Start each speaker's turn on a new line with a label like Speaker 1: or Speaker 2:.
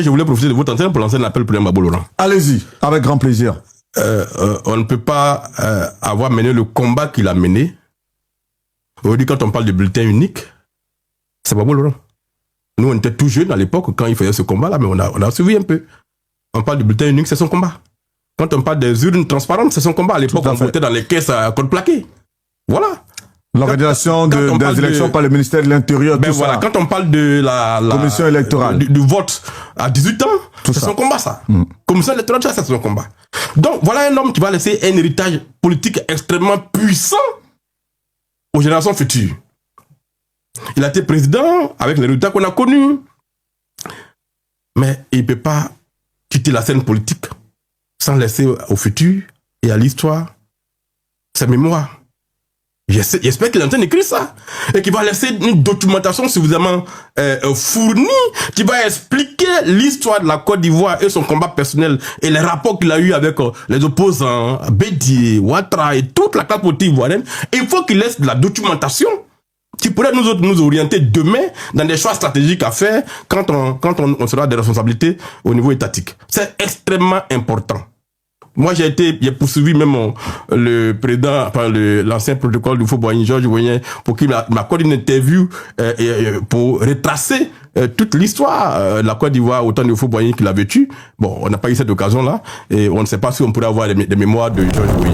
Speaker 1: Je voulais profiter de votre antenne pour lancer un appel pour Gbagbo Laurent.
Speaker 2: Allez-y, avec grand plaisir.
Speaker 1: On ne peut pas avoir mené le combat qu'il a mené. Aujourd'hui, quand on parle de bulletin unique, c'est Gbagbo Laurent. Nous, on était tout jeunes à l'époque quand il faisait ce combat-là, mais on a suivi un peu. On parle de bulletin unique, c'est son combat. Quand on parle des urnes transparentes, c'est son combat. À l'époque, on votait dans les caisses à code plaqué. Voilà.
Speaker 2: L'organisation des élections par le ministère de l'Intérieur, tout
Speaker 1: voilà.
Speaker 2: ça.
Speaker 1: Quand on parle de la
Speaker 2: commission électorale,
Speaker 1: du vote à 18 ans, c'est son combat, ça. Commission électorale, c'est son combat. Donc, voilà un homme qui va laisser un héritage politique extrêmement puissant aux générations futures. Il a été président avec les résultats qu'on a connus. Mais il ne peut pas quitter la scène politique sans laisser au futur et à l'histoire sa mémoire. J'espère qu'il est en train d'écrire ça et qu'il va laisser une documentation suffisamment fournie qui va expliquer l'histoire de la Côte d'Ivoire et son combat personnel et les rapports qu'il a eu avec les opposants, Bédié, Ouattara et toute la classe politique ivoirienne. Et il faut qu'il laisse de la documentation qui pourrait nous orienter demain dans des choix stratégiques à faire quand on sera des responsabilités au niveau étatique. C'est extrêmement important. Moi, j'ai poursuivi même le président, enfin, l'ancien protocole du Faux-Boigny, Georges Weah, pour qu'il m'accorde une interview pour retracer toute l'histoire de la Côte d'Ivoire au temps du Faux-Boigny qu'il a vécu. Bon, on n'a pas eu cette occasion-là et on ne sait pas si on pourrait avoir des mémoires de Georges Weah.